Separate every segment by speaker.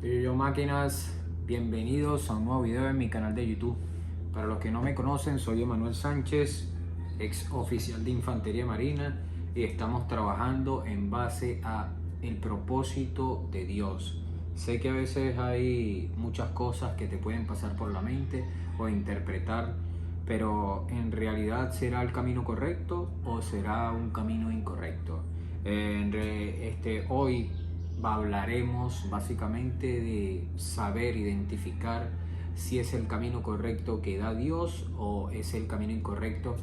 Speaker 1: Yo máquinas, bienvenidos a un nuevo video en mi canal de YouTube. Para los que no me conocen, soy Emanuel Sánchez, ex oficial de Infantería Marina, y estamos trabajando en base a el propósito de Dios. Sé que a veces hay muchas cosas que te pueden pasar por la mente o interpretar, pero en realidad ¿será el camino correcto o será un camino incorrecto? Hoy hablaremos básicamente de saber identificar si es el camino correcto que da Dios o es el camino incorrecto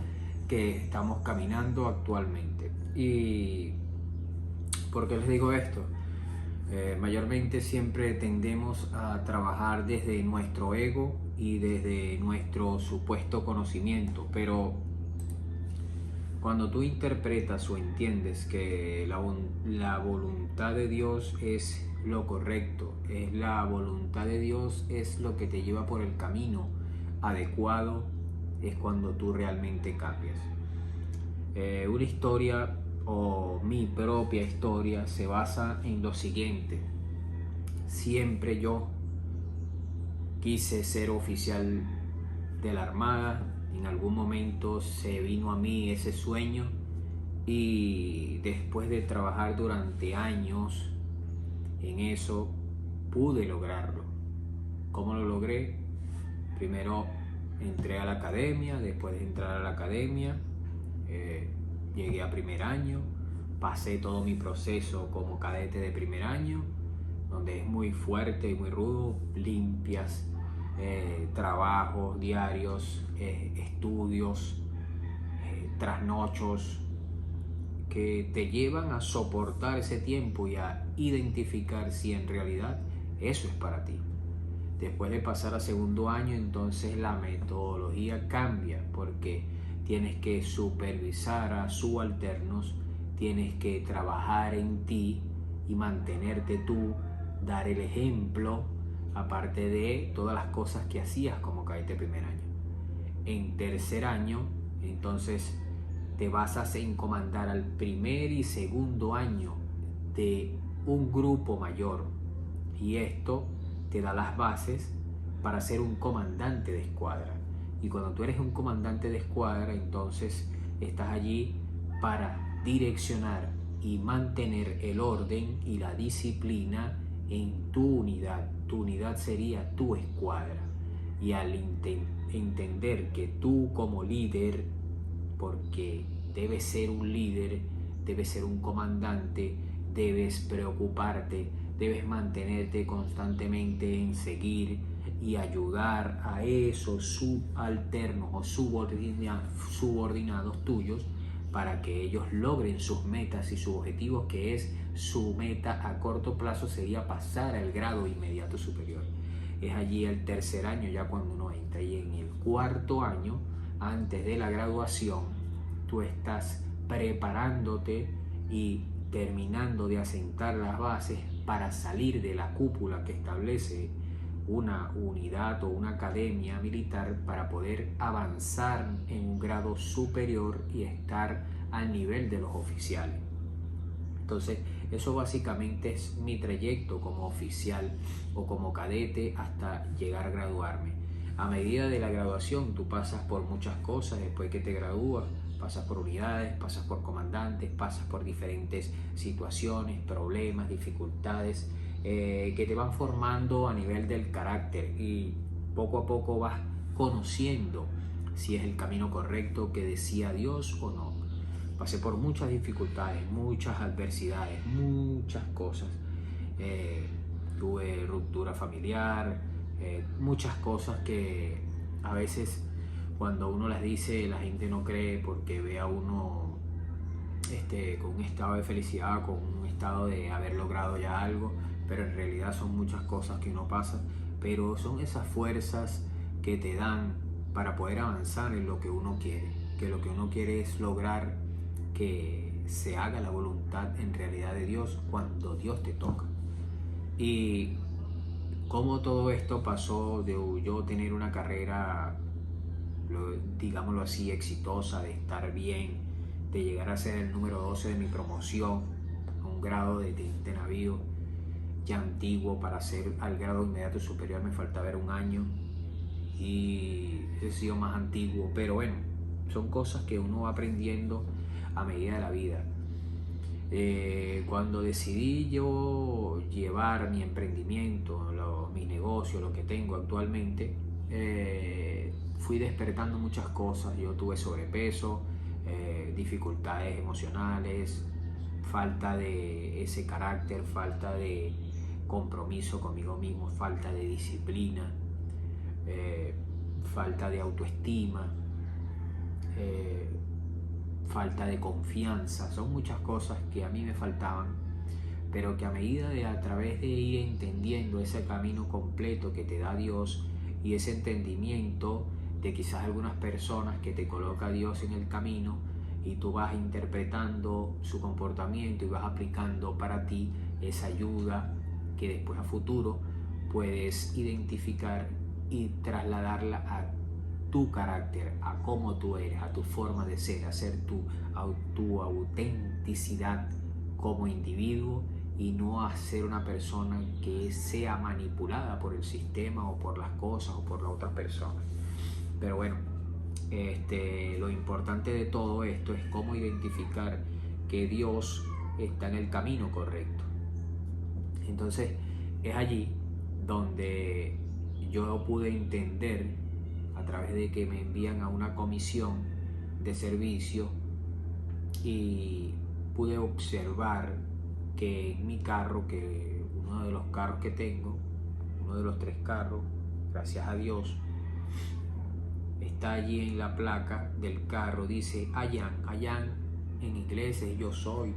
Speaker 1: que estamos caminando actualmente. ¿Y por qué les digo esto? Mayormente siempre tendemos a trabajar desde nuestro ego y desde nuestro supuesto conocimiento, pero cuando tú interpretas o entiendes que la voluntad de Dios es lo correcto, es la voluntad de Dios es lo que te lleva por el camino adecuado, es cuando tú realmente cambias. Una historia o mi propia historia se basa en lo siguiente. Siempre yo quise ser oficial de la Armada. En algún momento se vino a mí ese sueño y después de trabajar durante años en eso pude lograrlo. ¿Cómo lo logré? Primero entré a la academia. Después de entrar a la academia llegué a primer año, pasé todo mi proceso como cadete de primer año, donde es muy fuerte y muy rudo, limpias trabajos diarios, estudios, trasnochos que te llevan a soportar ese tiempo y a identificar si en realidad eso es para ti. Después de pasar a segundo año, entonces la metodología cambia porque tienes que supervisar a subalternos, tienes que trabajar en ti y mantenerte tú, dar el ejemplo, aparte de todas las cosas que hacías como cadete primer año. En tercer año, entonces te basas en comandar al primer y segundo año de un grupo mayor, y esto te da las bases para ser un comandante de escuadra. Y cuando tú eres un comandante de escuadra, entonces estás allí para direccionar y mantener el orden y la disciplina en tu unidad. Tu unidad sería tu escuadra. Y al entender que tú como líder, porque debes ser un líder, debes ser un comandante, debes preocuparte, debes mantenerte constantemente en seguir y ayudar a esos subalternos o subordinados tuyos para que ellos logren sus metas y sus objetivos, que es su meta a corto plazo sería pasar al grado inmediato superior. Es allí el tercer año ya cuando uno entra, y en el cuarto año, antes de la graduación, tú estás preparándote y terminando de asentar las bases para salir de la cúpula que establece una unidad o una academia militar para poder avanzar en un grado superior y estar al nivel de los oficiales. Entonces, eso básicamente es mi trayecto como oficial o como cadete hasta llegar a graduarme. A medida de la graduación, tú pasas por muchas cosas. Después que te gradúas, pasas por unidades, pasas por comandantes, pasas por diferentes situaciones, problemas, dificultades que te van formando a nivel del carácter, y poco a poco vas conociendo si es el camino correcto que decía Dios o no. Pasé por muchas dificultades, muchas adversidades, muchas cosas. Tuve ruptura familiar, muchas cosas que a veces cuando uno las dice la gente no cree, porque ve a uno con un estado de felicidad, con un estado de haber logrado ya algo, pero en realidad son muchas cosas que uno pasa, pero son esas fuerzas que te dan para poder avanzar en lo que uno quiere, que lo que uno quiere es lograr que se haga la voluntad en realidad de Dios cuando Dios te toca. Y cómo todo esto pasó de yo tener una carrera, digámoslo así, exitosa, de estar bien, de llegar a ser el número 12 de mi promoción, a un grado de teniente navío, ya antiguo. Para ser al grado inmediato superior me falta ver 1 año y he sido más antiguo, pero bueno, son cosas que uno va aprendiendo a medida de la vida. Cuando decidí yo llevar mi emprendimiento, mi negocio, lo que tengo actualmente, fui despertando muchas cosas. Yo tuve sobrepeso, dificultades emocionales, falta de ese carácter, falta de compromiso conmigo mismo, falta de disciplina, falta de autoestima, falta de confianza. Son muchas cosas que a mí me faltaban, pero que a medida de a través de ir entendiendo ese camino completo que te da Dios y ese entendimiento de quizás algunas personas que te coloca Dios en el camino y tú vas interpretando su comportamiento y vas aplicando para ti esa ayuda que después a futuro puedes identificar y trasladarla a tu carácter, a cómo tú eres, a tu forma de ser, a ser tu autenticidad como individuo y no a ser una persona que sea manipulada por el sistema o por las cosas o por la otra persona. Pero bueno, lo importante de todo esto es cómo identificar que Dios está en el camino correcto. Entonces es allí donde yo pude entender, a través de que me envían a una comisión de servicio, y pude observar que en mi carro, que uno de los carros que tengo, uno de los 3 carros, gracias a Dios, está allí en la placa del carro, dice Allan, en inglés es yo soy,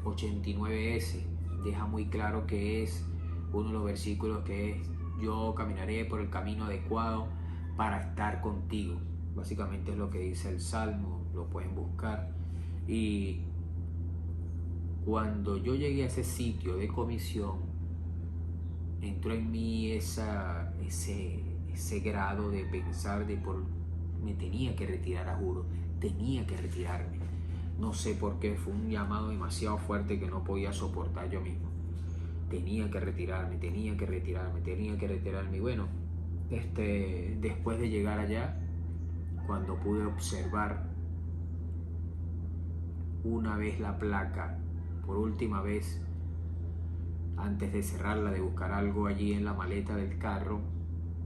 Speaker 1: 89S, deja muy claro que es uno de los versículos que es: yo caminaré por el camino adecuado para estar contigo. Básicamente es lo que dice el Salmo, lo pueden buscar. Y cuando yo llegué a ese sitio de comisión, entró en mí ese grado de pensar me tenía que retirar, a juro, tenía que retirarme. No sé por qué, fue un llamado demasiado fuerte que no podía soportar yo mismo. Tenía que retirarme. Y bueno, después de llegar allá, cuando pude observar una vez la placa, por última vez, antes de cerrarla, de buscar algo allí en la maleta del carro,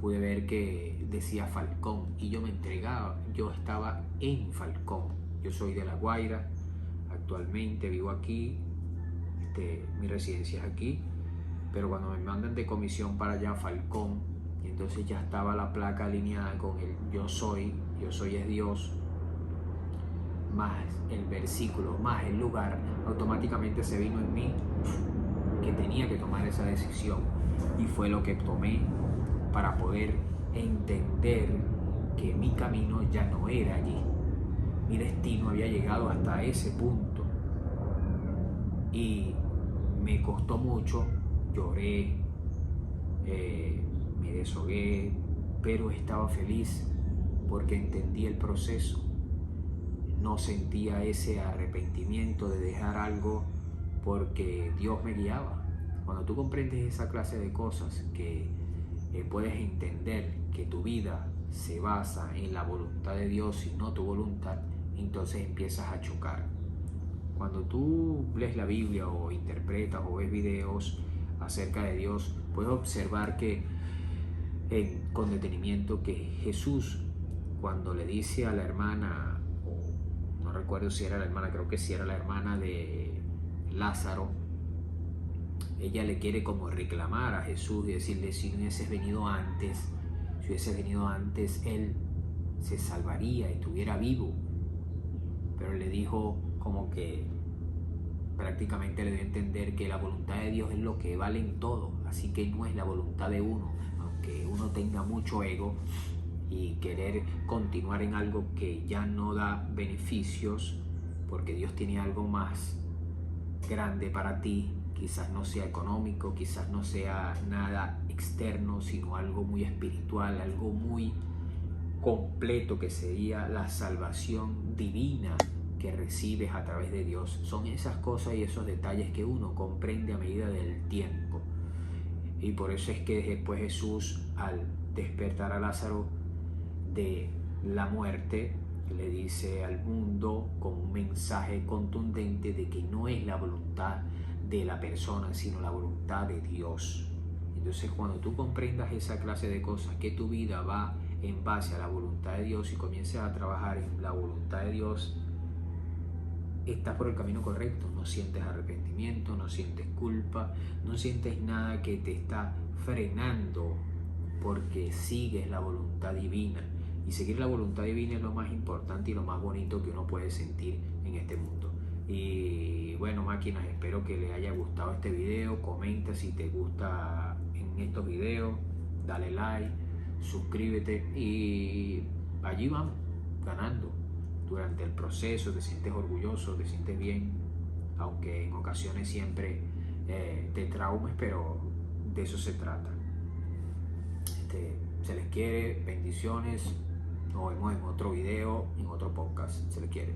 Speaker 1: pude ver que decía Falcón y yo me entregaba. Yo estaba en Falcón. Yo soy de La Guaira, actualmente vivo aquí, mi residencia es aquí, pero cuando me mandan de comisión para allá, Falcón, y entonces ya estaba la placa alineada con el yo soy es Dios, más el versículo, más el lugar, automáticamente se vino en mí que tenía que tomar esa decisión, y fue lo que tomé para poder entender que mi camino ya no era allí. Mi destino había llegado hasta ese punto y me costó mucho, lloré, me deshogué, pero estaba feliz porque entendí el proceso. No sentía ese arrepentimiento de dejar algo porque Dios me guiaba. Cuando tú comprendes esa clase de cosas, que puedes entender que tu vida se basa en la voluntad de Dios y no tu voluntad, entonces empiezas a chocar. Cuando tú lees la Biblia o interpretas o ves videos acerca de Dios, puedes observar que con detenimiento que Jesús, cuando le dice a la hermana, no recuerdo si era la hermana, creo que sí era la hermana de Lázaro, ella le quiere como reclamar a Jesús y decirle: si hubieses venido antes, él se salvaría y estuviera vivo. Pero le dijo, como que prácticamente le dio a entender que la voluntad de Dios es lo que vale en todo, así que no es la voluntad de uno, aunque uno tenga mucho ego y querer continuar en algo que ya no da beneficios, porque Dios tiene algo más grande para ti. Quizás no sea económico, quizás no sea nada externo, sino algo muy espiritual, algo muy completo, que sería la salvación divina que recibes a través de Dios. Son esas cosas y esos detalles que uno comprende a medida del tiempo. Y por eso es que después Jesús, al despertar a Lázaro de la muerte, le dice al mundo con un mensaje contundente de que no es la voluntad de la persona, sino la voluntad de Dios. Entonces, cuando tú comprendas esa clase de cosas, que tu vida va en base a la voluntad de Dios y comiences a trabajar en la voluntad de Dios, estás por el camino correcto. No sientes arrepentimiento, no sientes culpa, no sientes nada que te está frenando, porque sigues la voluntad divina. Y seguir la voluntad divina es lo más importante y lo más bonito que uno puede sentir en este mundo. Y bueno, máquinas, espero que les haya gustado este video. Comenta si te gusta en estos videos, dale like, suscríbete y allí vamos, ganando. Durante el proceso te sientes orgulloso, te sientes bien, aunque en ocasiones siempre te traumes, pero de eso se trata. Se les quiere, bendiciones, nos vemos en otro video, en otro podcast, se les quiere.